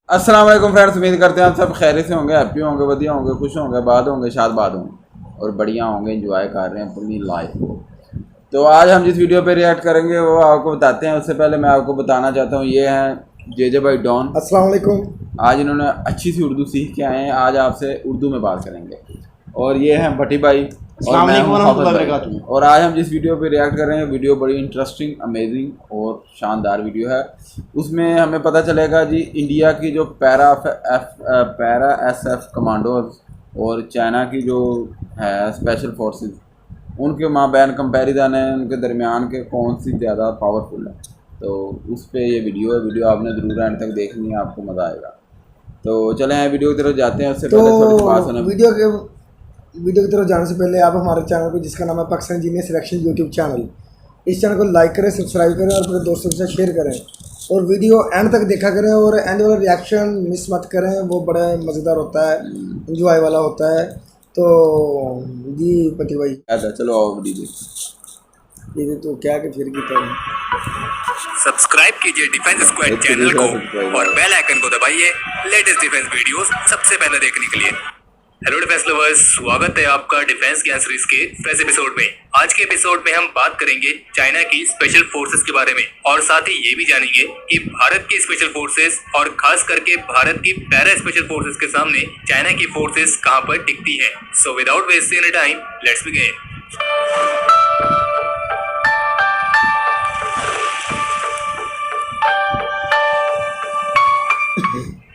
अस्सलाम वालेकुम फ्रेंड्स, उम्मीद करते हैं आप सब खैरियत से होंगे, हैप्पी होंगे, बढ़िया होंगे, खुश होंगे, बाद होंगे, शाद होंगे और बढ़िया होंगे, एंजॉय कर रहे हैं अपनी लाइफ को। तो आज हम जिस वीडियो पे रिएक्ट करेंगे वो आपको बताते हैं। उससे पहले मैं आपको बताना चाहता हूँ, ये हैं जे भाई डॉन। अस्सलाम वालेकुम। आज इन्होंने अच्छी सी उर्दू सीख के आए हैं, आज आपसे उर्दू में बात करेंगे। और ये हैं भट्टी भाई और मैं हूं हाफिज भाई। और आज हम जिस वीडियो पे रिएक्ट कर रहे हैं, वीडियो बड़ी इंटरेस्टिंग, अमेजिंग और शानदार वीडियो है। उसमें हमें पता चलेगा जी इंडिया की जो पैरा SF कमांडोज और चाइना की जो है स्पेशल फोर्सेस, उनके माबैन कंपैरिजन है, उनके दरमियान के कौन सी ज़्यादा पावरफुल है। तो उस पर ये वीडियो है, वीडियो आपने ज़रूर एंड तक देखनी है, आपको मज़ा आएगा। तो चलें वीडियो की तरफ जाते हैं। उससे पहले थोड़ी सी बात सुना। वीडियो की तरफ जाने से पहले आप हमारे चैनल को, जिसका नाम है Pakistan genius selection YouTube channel, इस चैनल को लाइक करें, सब्सक्राइब करें और अपने दोस्तों के साथ शेयर करें और वीडियो एंड तक देखा करें और एंड वाला रिएक्शन मिस मत करें, वो बड़ा मज़ेदार होता है, इंजॉय वाला होता है। तो जी पति भाई चलो आओ वीडियो। ये तो क्या कि फिर की तरह सब्सक्राइब कीजिए डिफेंस स्क्वाड चैनल को और बेल आइकन को दबाइए लेटेस्ट डिफेंस वीडियोस सबसे पहले देखने के लिए। हेलो डिफेंस लवर्स, स्वागत है आपका डिफेंस ज्ञान सीरीज के फ्रेश एपिसोड में। आज के एपिसोड में हम बात करेंगे चाइना की स्पेशल फोर्सेस के बारे में और साथ ही ये भी जानेंगे कि भारत की स्पेशल फोर्सेस और खास करके भारत की पैरा स्पेशल फोर्सेस के सामने चाइना की फोर्सेस कहां पर टिकती है। So without wasting any time, let's begin.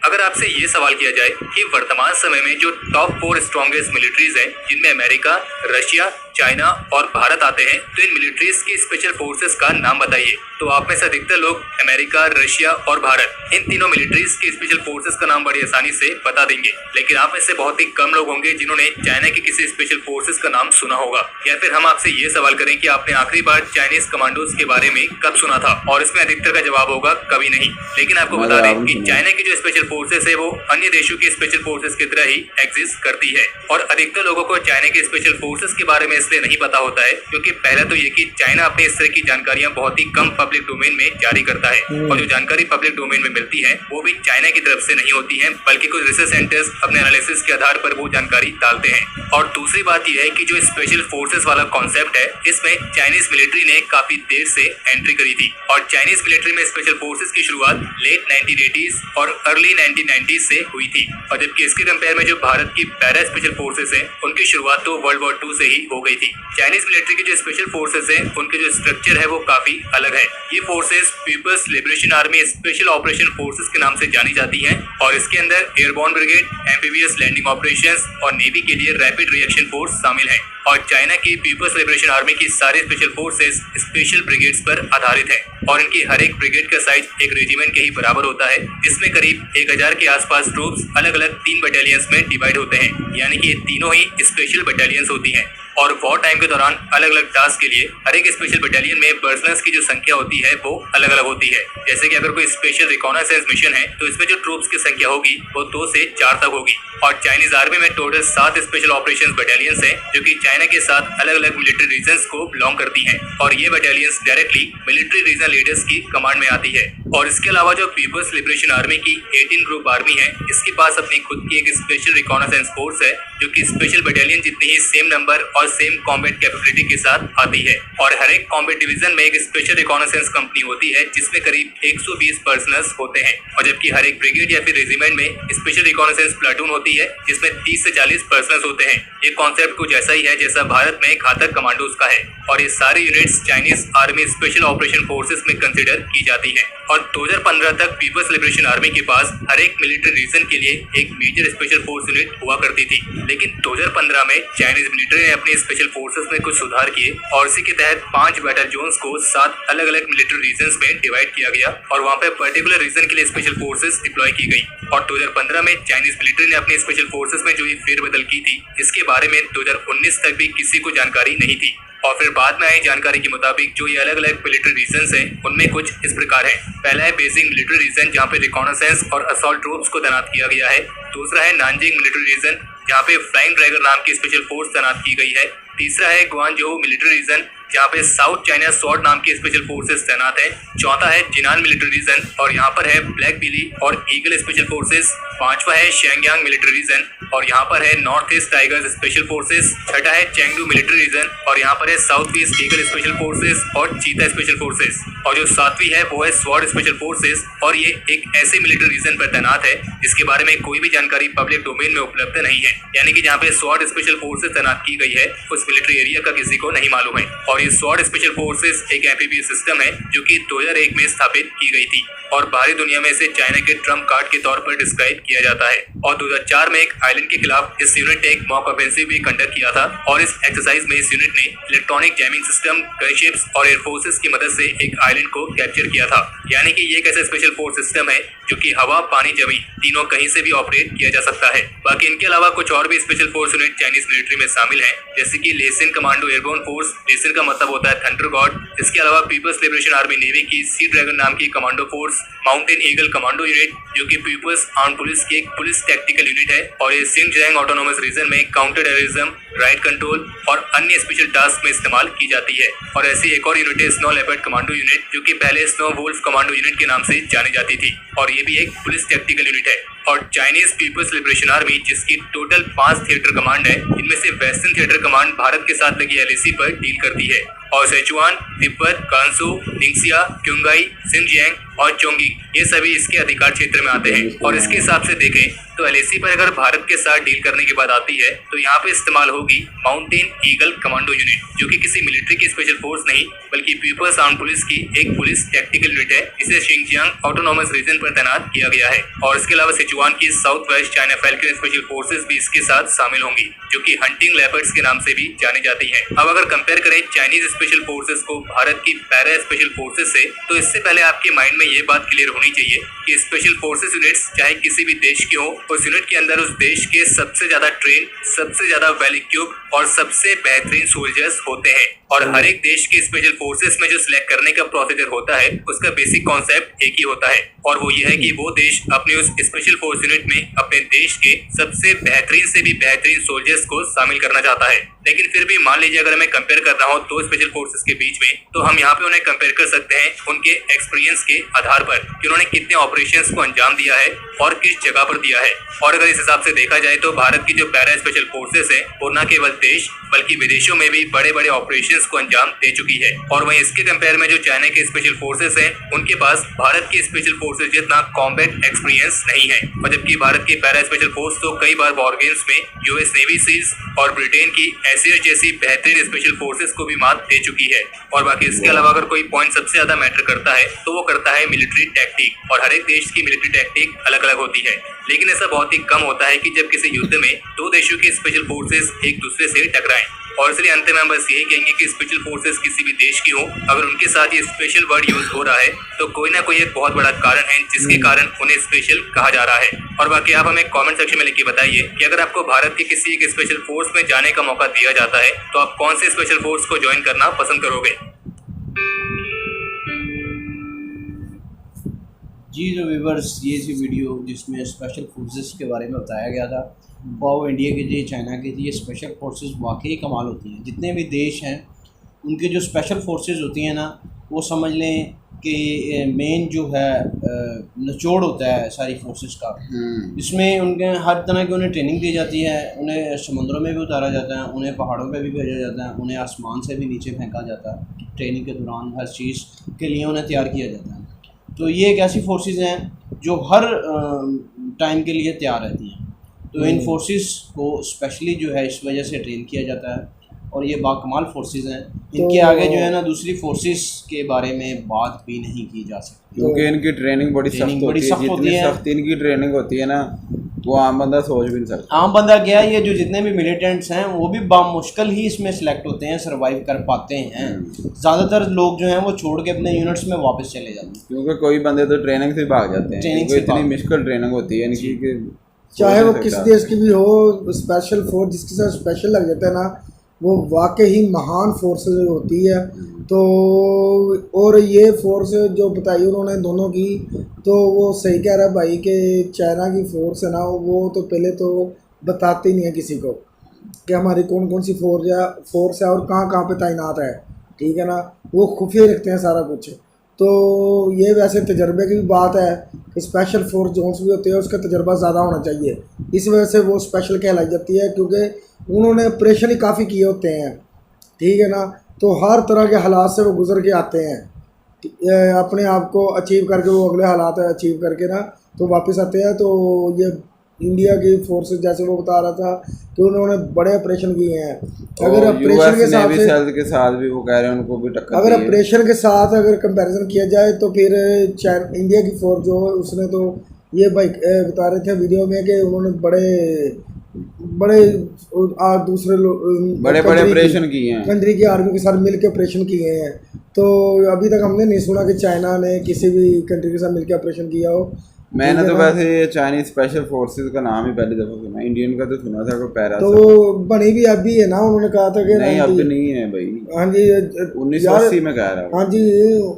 अगर आपसे ये सवाल किया जाए कि वर्तमान समय में जो टॉप 4 स्ट्रॉन्गेस्ट मिलिट्रीज हैं, जिनमें अमेरिका, रशिया, चाइना और भारत आते हैं, तो इन मिलिट्रीज की स्पेशल फोर्सेस का नाम बताइए। तो आप में से अधिकतर लोग अमेरिका, रशिया और भारत, इन तीनों मिलिट्रीज की स्पेशल फोर्सेस का नाम बड़ी आसानी से बता देंगे। लेकिन आप में से बहुत ही कम लोग होंगे जिन्होंने चाइना की किसी स्पेशल फोर्सेस का नाम सुना होगा। या फिर हम आपसे ये सवाल करें कि आपने आखिरी बार चाइनीज कमांडोज के बारे में कब सुना था, और इसमें अधिकतर का जवाब होगा कभी नहीं। लेकिन आपको बता दें कि चाइना की जो स्पेशल फोर्सेस है वो अन्य देशों की स्पेशल फोर्सेस की तरह ही एग्जिस्ट करती है। और अधिकतर लोगों को चाइना की स्पेशल फोर्सेस के बारे में इसलिए नहीं पता होता है क्योंकि पहले तो ये कि चाइना अपने इस तरह की जानकारियां बहुत ही कम पब्लिक डोमेन में जारी करता है, और जो जानकारी पब्लिक डोमेन में मिलती है वो भी चाइना की तरफ से नहीं होती है, बल्कि कुछ रिसर्च सेंटर्स अपने एनालिसिस के आधार पर वो जानकारी डालते हैं। और दूसरी बात यह है कि जो स्पेशल फोर्सेस वाला कॉन्सेप्ट है, इसमें चाइनीज मिलिट्री ने काफी देर से एंट्री करी थी। और चाइनीज मिलिट्री में स्पेशल फोर्सेस की शुरुआत लेट 1980s और अर्ली 1990s से हुई थी। और जबकि इसके कंपेयर में जो भारत की पैरा स्पेशल फोर्सेस है, उनकी शुरुआत तो वर्ल्ड वॉर 2 से ही हो गई थी। चाइनीज मिलिट्री की जो स्पेशल फोर्सेस है, उनके जो स्ट्रक्चर है वो काफी अलग है। ये forces people's liberation army special operation forces के नाम से जानी जाती हैं, और इसके अंदर airborne brigade, amphibious landing operations और नेवी के लिए रैपिड रिएक्शन फोर्स शामिल है। और चाइना की पीपल्स लिबरेशन आर्मी की सारी स्पेशल फोर्सेस स्पेशल ब्रिगेड्स पर आधारित है, और इनकी हर एक ब्रिगेड का साइज एक रेजिमेंट के ही बराबर होता है, जिसमें करीब 1000 के आसपास ट्रूप्स अलग अलग 3 बटालियंस में डिवाइड होते हैं। यानी कि ये तीनों ही स्पेशल बटालियंस होती हैं। और वॉर टाइम के दौरान अलग अलग टास्क के लिए हर एक स्पेशल बटालियन में पर्सनल्स की जो संख्या होती है वो अलग अलग होती है। जैसे कि अगर कोई स्पेशल रिकॉनेसेंस मिशन है तो इसमें जो ट्रूप्स की संख्या होगी वो 2 से 4 तक होगी। और चाइनीज आर्मी में टोटल 7 स्पेशल ऑपरेशंस बटालियंस हैं, जो कि चाइना के साथ अलग अलग मिलिट्री रीजन्स को बिलोंग करती हैं, और ये battalions directly military region leaders की कमांड में आती है। और इसके अलावा जो पीपल्स लिबरेशन आर्मी की 18 ग्रुप आर्मी है, इसके पास अपनी खुद की एक स्पेशल रिकॉनेसेंस फोर्स है, जो कि स्पेशल बटालियन जितनी ही सेम नंबर और सेम कॉम्बैट कैपेबिलिटी के साथ आती है। और हर एक कॉम्बैट डिवीजन में एक स्पेशल रिकॉनेसेंस कंपनी होती है, जिसमें करीब 120 पर्सनल्स होते हैं। और जबकि हर एक ब्रिगेड या फिर रेजिमेंट में स्पेशल रिकॉनेसेंस प्लाटून होती है, जिसमें 30 से 40 पर्सनल्स होते हैं। ये कॉन्सेप्ट कुछ ऐसा ही है जैसा भारत में घातक कमांडोज का है। और ये सारी units Chinese army special operation forces में कंसिडर की जाती है। और 2015 तक पीपल्स लिबरेशन आर्मी के पास हर एक मिलिट्री रीजन के लिए एक मेजर स्पेशल फोर्स यूनिट हुआ करती थी। लेकिन 2015 में चाइनीज मिलिट्री ने अपने स्पेशल फोर्सेस में कुछ सुधार किए, और इसी के तहत 5 बैटल को 7 अलग अलग मिलिट्री रीजन्स में डिवाइड किया गया, और वहाँ पे पर्टिकुलर रीजन के लिए स्पेशल फोर्सेस डिप्लॉय की गई। और 2015 में चाइनीज मिलिट्री ने अपने स्पेशल फोर्सेस में जो ये फेरबदल की थी, इसके बारे में 2019 तक भी किसी को जानकारी नहीं थी। और फिर बाद में आई जानकारी के मुताबिक जो ये अलग अलग मिलिट्री रीजन्स हैं, उनमें कुछ इस प्रकार है। पहला है बेसिक मिलिट्री रीजन, जहाँ पे रिकॉनेसेंस और असॉल्ट ट्रूप्स को तैनात किया गया है। दूसरा है नानजिंग मिलिट्री रीजन, जहाँ पे फ्लाइंग ड्रैगन नाम की स्पेशल फोर्स तैनात की गई है। तीसरा है ग्वांगझोउ मिलिट्री रीजन, जहाँ पे साउथ चाइना स्वॉर्ड नाम की स्पेशल फोर्सेस तैनात है। चौथा है जिनान मिलिट्री रीजन और यहाँ पर है ब्लैक बिली और ईगल स्पेशल फोर्सेस। पांचवा है शेंगयांग मिलिट्री रीजन और यहाँ पर है north east tigers special forces. छठा है चेंगडू मिलिट्री रीजन और यहाँ पर है south east eagle special forces और चीता स्पेशल फोर्सेस। और जो सातवीं है वो है स्वॉर्ड स्पेशल फोर्सेस और ये एक ऐसे मिलिट्री रीजन पर तैनात है जिसके बारे में कोई भी जानकारी पब्लिक डोमेन में उपलब्ध नहीं है, यानी कि जहाँ पे स्वॉर्ड स्पेशल फोर्सेस तैनात की गई है उस मिलिट्री एरिया का किसी को नहीं मालूम है। और ये स्वॉर्ड स्पेशल फोर्सेस एक एम्फीबियस सिस्टम है जो कि 2001 में स्थापित की गई थी और बाहरी दुनिया में इसे चाइना के ट्रम्प कार्ड के तौर पर डिस्क्राइब किया जाता है। और 2004 में एक आइलैंड के खिलाफ इस यूनिट ने एक मॉक ऑफेंसिव भी कंडक्ट किया था और इस एक्सरसाइज में इस यूनिट ने इलेक्ट्रॉनिक जैमिंग सिस्टम, गनशिप्स और एयरफोर्सेस की मदद से एक आइलैंड को कैप्चर किया था। यानी कि ये एक ऐसा स्पेशल फोर्स सिस्टम है जो कि हवा, पानी, जमीन तीनों कहीं से भी ऑपरेट किया जा सकता है। बाकी इनके अलावा कुछ और भी special force unit Chinese military में शामिल हैं, जैसे कि लेसिन कमांडो एयरबोर्न फोर्स। लेसिन का मतलब होता है थंडर गॉड। इसके अलावा पीपल्स लिबरेशन आर्मी नेवी की सी ड्रैगन नाम की commando force, mountain eagle commando unit जो कि पीपल्स आर्म्ड पुलिस की एक पुलिस टैक्टिकल यूनिट है और ये सिंगजियांग ऑटोनोमस रीजन में काउंटर टेररिज्म, राइट कंट्रोल और अन्य स्पेशल टास्क में इस्तेमाल की जाती है। और ऐसी एक और यूनिट है स्नो लेपर्ड कमांडो यूनिट जो कि पहले स्नो वुल्फ कमांडो यूनिट के नाम से जानी जाती थी और ये भी एक पुलिस टैक्टिकल यूनिट है। और चाइनीज पीपल्स लिबरेशन आर्मी जिसकी टोटल 5 थिएटर कमांड है, इनमें से वेस्टर्न थिएटर कमांड भारत के साथ लगी एलएसी पर डील करती है और सिचुआन, तिब्बत, गांसू, निंगसिया, क्योंगाई, सिंगजियांग और चोंगी ये सभी इसके अधिकार क्षेत्र में आते हैं। और इसके हिसाब से देखें तो एलएसी पर अगर भारत के साथ डील करने की बात आती है तो यहाँ पे इस्तेमाल होगी माउंटेन ईगल कमांडो यूनिट जो कि किसी मिलिट्री की स्पेशल फोर्स नहीं बल्कि पीपल्स आर्म्ड पुलिस की एक पुलिस टैक्टिकल यूनिट है। इसे शिंगजियांग ऑटोनोमस रीजन पर तैनात किया गया है। और इसके अलावा सिचुआन की south west China falcon special forces भी इसके साथ शामिल होंगी जो कि हंटिंग लेपर्ड्स के नाम से भी जानी जाती है। अब अगर कंपेयर करें चाइनीज स्पेशल फोर्सेस को भारत की पैरा स्पेशल फोर्सेस से, तो इससे पहले आपके माइंड में ये बात क्लियर होनी चाहिए कि स्पेशल फोर्सेस यूनिट्स चाहे किसी भी देश की हो, उस यूनिट के अंदर उस देश के सबसे ज्यादा ट्रेन, सबसे ज्यादा वेल इक्विप्ड और सबसे बेहतरीन सोल्जर्स होते हैं। और हर एक देश के स्पेशल फोर्सेस में जो सिलेक्ट करने का प्रोसीजर होता है उसका बेसिक कॉन्सेप्ट एक ही होता है और वो ये है कि वो देश अपने उस स्पेशल फोर्स यूनिट में अपने देश के सबसे बेहतरीन से भी बेहतरीन सोल्जर्स को शामिल करना चाहता है। लेकिन फिर भी मान लीजिए अगर मैं कंपेयर कर रहा हूँ दो स्पेशल फोर्सेस के बीच में, तो हम यहाँ पे उन्हें कंपेयर कर सकते हैं उनके एक्सपीरियंस के आधार पर कि उन्होंने कितने ऑपरेशंस को अंजाम दिया है और किस जगह पर दिया है। और अगर इस हिसाब से देखा जाए तो भारत की जो पैरा स्पेशल फोर्सेस है वो न केवल देश बल्कि विदेशों में भी बड़े बड़े ऑपरेशंस को अंजाम दे चुकी है। और वहीं इसके कंपेयर में जो चाइना के स्पेशल फोर्सेस हैं उनके पास भारत की स्पेशल फोर्सेस जितना कॉम्बैट एक्सपीरियंस नहीं है। और जबकि भारत की पैरा स्पेशल फोर्स तो कई बार वॉर गेम्स में यूएस नेवी सील्स और ब्रिटेन की एसएएस जैसी बेहतरीन स्पेशल फोर्सेस को भी मात दे चुकी है। और बाकी इसके अलावा अगर कोई पॉइंट सबसे ज्यादा मैटर करता है तो वो करता है मिलिट्री टैक्टिक। और हर एक देश की मिलिट्री टैक्टिक अलग अलग होती है, लेकिन ऐसा बहुत ही कम होता है कि जब किसी युद्ध में दो देशों की स्पेशल फोर्सेस एक दूसरे से टकराएं। और इसलिए अंत में हम बस यही कहेंगे कि स्पेशल फोर्सेस किसी भी देश की हो, अगर उनके साथ ये स्पेशल वर्ड यूज हो रहा है तो कोई ना कोई एक बहुत बड़ा कारण है जिसके कारण उन्हें स्पेशल कहा जा रहा है। और बाकी आप हमें कमेंट सेक्शन में लिख के बताइए कि अगर आपको भारत के किसी एक स्पेशल फोर्स में जाने का मौका दिया जाता है तो आप कौन से स्पेशल फोर्स को ज्वाइन करना पसंद करोगे। जी जो व्यूवर्स, ये थी वीडियो जिसमें स्पेशल फोर्सेस के बारे में बताया गया था। और इंडिया के लिए, चाइना के लिए स्पेशल फोर्सेस वाकई कमाल होती हैं। जितने भी देश हैं उनके जो स्पेशल फोर्सेस होती हैं ना, वो समझ लें कि मेन जो है निचोड़ होता है सारी फोर्सेस का। इसमें उनके हर तरह की उन्हें ट्रेनिंग दी जाती है, उन्हें समुद्रों में भी उतारा जाता है, उन्हें पहाड़ों पे भी भेजा जाता है, उन्हें आसमान से भी नीचे फेंका जाता है। ट्रेनिंग के दौरान हर चीज़ के लिए उन्हें तैयार किया जाता है। तो ये एक ऐसी फोर्सेस हैं जो हर टाइम के लिए तैयार रहती हैं। तो इन फोर्सेस को स्पेशली जो है इस वजह से ट्रेन किया जाता है और ये बाकमाल फोर्सेस हैं। इनके आगे जो है ना दूसरी फोर्सेस के बारे में बात भी नहीं की जा सकती क्योंकि इनकी ट्रेनिंग बड़ी सख्त होती है। जितनी इनकी ट्रेनिंग होती है ना वो आम बंदा सोच भी नहीं सकता। आम बंदा क्या, ये जो जितने भी मिलिटेंट्स हैं वो भी बामुश्किल ही इसमें सिलेक्ट होते हैं, सर्वाइव कर पाते हैं। ज़्यादातर लोग जो हैं वो छोड़ के अपने यूनिट्स में वापस चले जाते हैं क्योंकि कोई बंदे तो ट्रेनिंग से भाग जाते हैं। ट्रेनिंग से इतनी मुश्किल ट्रेनिंग होती है इनकी कि चाहे वो किस देश की भी हो, स्पेशल फोर्स जिसके साथ स्पेशल लग जाता है ना वो वाकई ही महान फोर्स होती है। तो और ये फोर्स जो बताई उन्होंने दोनों की, तो वो सही कह रहा है भाई कि चाइना की फोर्स है ना वो तो पहले तो बताते नहीं है किसी को कि हमारी कौन कौन सी फोर्स है और कहाँ कहाँ पे तैनात है। ठीक है ना, वो खुफिया रखते हैं सारा कुछ। तो ये वैसे तजर्बे की भी बात है कि स्पेशल फोर्स जोन्स भी होते हैं, उसका तजर्बा ज़्यादा होना चाहिए, इस वजह से वो स्पेशल कहलाई जाती है, क्योंकि उन्होंने ऑपरेशन ही काफ़ी किए होते हैं, ठीक है ना। तो हर तरह के हालात से वो गुजर के आते हैं, अपने आप को अचीव करके, वो अगले हालात अचीव करके ना तो वापस आते हैं। तो ये इंडिया की फोर्सेस, जैसे वो बता रहा था कि उन्होंने बड़े ऑपरेशन किए हैं। अगर ऑपरेशन के साथ भी वो कह रहे हैं उनको भी टक्कर, अगर ऑपरेशन के साथ अगर कंपैरिजन किया जाए तो फिर इंडिया की फोर्स जो है उसने तो ये भाई बता रहे थे वीडियो में कि उन्होंने बड़े दूसरे बड़े ऑपरेशन किए हैं, कंट्री की आर्मी के साथ मिलकर ऑपरेशन किए हैं। तो अभी तक हमने नहीं सुना कि चाइना ने किसी भी कंट्री के साथ मिलकर ऑपरेशन किया हो। मैंने तो वैसे ये चाइनीज स्पेशल फोर्सेस का नाम ही पहली दफ़ा सुना, इंडियन का तो सुना था कोई पैरा, तो बनी भी अभी है ना, उन्होंने कहा था कि नहीं अब नहीं है भाई। हाँ जी 1980 में कह रहा हूँ। हाँ जी,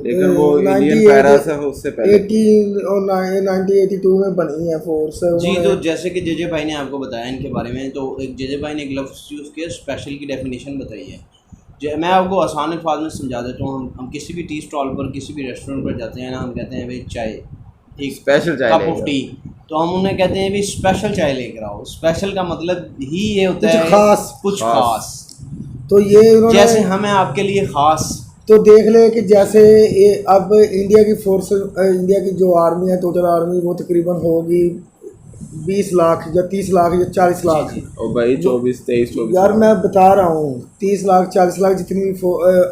लेकिन वो इंडियन पैरा से उससे पहले 1982 में बनी है फोर्स जी। तो जैसे कि जेजे भाई ने आपको बताया इनके बारे में, तो एक जेजे भाई ने एक लफ्ज़ यूज़ किया, स्पेशल की डेफिनेशन बताई है। मैं आपको आसान अल्फाज में समझा देता हूँ। हम किसी भी टी स्टॉल पर, किसी भी रेस्टोरेंट पर जाते हैं ना, हम कहते हैं भाई चाय, एक स्पेशल चाय, कप ऑफ टी, तो हम उन्हें कहते हैं भी स्पेशल चाय लेकर आओ। स्पेशल का मतलब ही ये होता है कुछ खास। तो ये जैसे हमें आपके लिए खास, तो देख ले कि जैसे ये अब इंडिया की फोर्स, इंडिया की जो आर्मी है, टोटल आर्मी वो तकरीबन होगी 20 लाख या 30 लाख या 40 लाख। और भाई 24-23 यार मैं बता रहा हूँ 30 लाख 40 लाख जितनी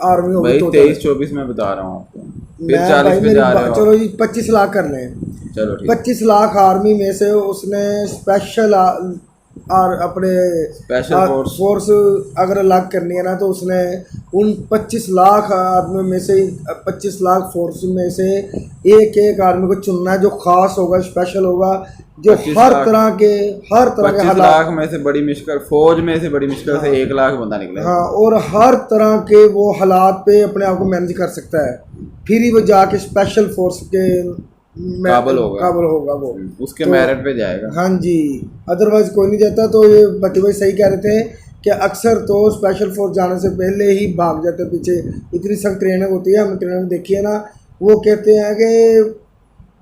आर्मी होगी, 23-24 में बता रहा हूँ आपको, फिर 40 पे जा रहे हो। चलो जी 25 लाख कर लें, चलो 25 लाख आर्मी में से उसने स्पेशल और अपने फोर्स अगर अलग करनी है ना, तो उसने उन 25 लाख आदमी में से 25 लाख फोर्स में से एक आदमी को चुनना है जो खास होगा, स्पेशल होगा, जो हर तरह के हालात लाख में से बड़ी मुश्किल, फौज में से बड़ी मुश्किल से 1 लाख बंदा निकले। हाँ, और हर तरह के वो हालात पे अपने आप को मैनेज कर सकता है, फिर ही वो जाके स्पेशल फोर्स के काबल होगा वो, उसके मेरिट पे जाएगा। हाँ जी, अदरवाइज कोई नहीं जाता। तो ये बती भाई सही कह रहे थे कि अक्सर तो स्पेशल फोर्स जाने से पहले ही भाग जाते पीछे, इतनी सख्त ट्रेनिंग होती है, हमने ट्रेनिंग देखी है ना। वो कहते हैं कि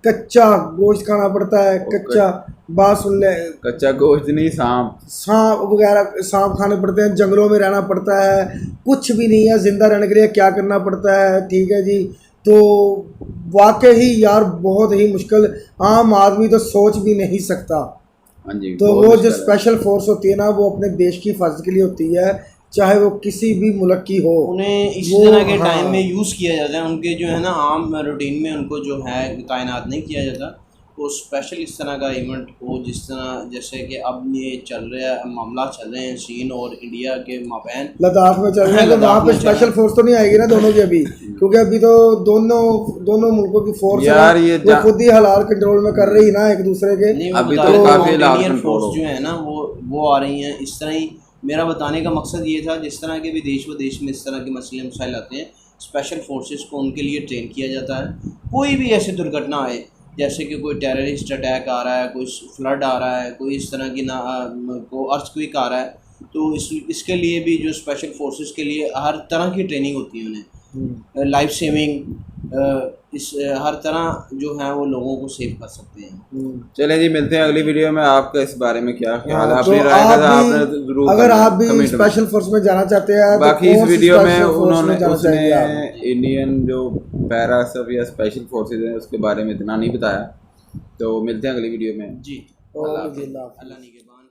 कच्चा गोश्त खाना पड़ता है, कच्चा बात सुन ले, कच्चा गोश्त नहीं, सांप वगैरह, सांप खाने पड़ते हैं, जंगलों में रहना पड़ता है, कुछ भी नहीं है, जिंदा रहने के लिए क्या करना पड़ता है, ठीक है जी। तो वाकई ही यार बहुत ही मुश्किल, आम आदमी तो सोच भी नहीं सकता। हाँ जी, तो वो जो स्पेशल फोर्स होती है ना, वो अपने देश की हिफाजत के लिए होती है, चाहे वो किसी भी मुल्क की हो। उन्हें इस तरह के टाइम में यूज़ किया जाता है, उनके जो है ना आम रूटीन में उनको जो है तैनात नहीं किया जाता। तो स्पेशल इस तरह का इवेंट हो, जिस तरह जैसे कि अब ये चल रहा है, मामला चल रहे हैं चीन और इंडिया के माबैन, लद्दाख में चल रहे हैं, तो वहाँ पे स्पेशल फोर्स तो नहीं आएगी ना दोनों की अभी, क्योंकि अभी तो दोनों मुल्कों की फोर्स यार ये वो खुद ही हालात कंट्रोल में कर रही ना एक दूसरे के। अभी तो काफी इंडियन फोर्स जो है ना वो आ रही हैं। इस तरह ही मेरा बताने का मकसद ये था, जिस तरह के भी देश व देश में इस तरह के मसले मसाइल आते हैं, स्पेशल फोर्सेस को उनके लिए ट्रेन किया जाता है। कोई भी ऐसी दुर्घटना आए, जैसे कि कोई टेररिस्ट अटैक आ रहा है, कोई फ्लड आ रहा है, कोई इस तरह की को अर्थक्वेक आ रहा है, तो इसके लिए भी जो स्पेशल फोर्सेस के लिए हर तरह की ट्रेनिंग होती है उन्हें, लाइफ सेविंग, इस हर तरह जो है वो लोगों को सेव कर सकते हैं। चलें जी, मिलते हैं अगली वीडियो में। आपका इस बारे में क्या ख्याल है? तो अगर आप भी स्पेशल फोर्स में जाना चाहते हैं, बाकी इस वीडियो में उसने इंडियन जो पैरा सब या स्पेशल फोर्सेज हैं उसके बारे में इतना नहीं बताया। तो मिलते हैं अगली वीडियो में जी। अल्लाह निगहबान।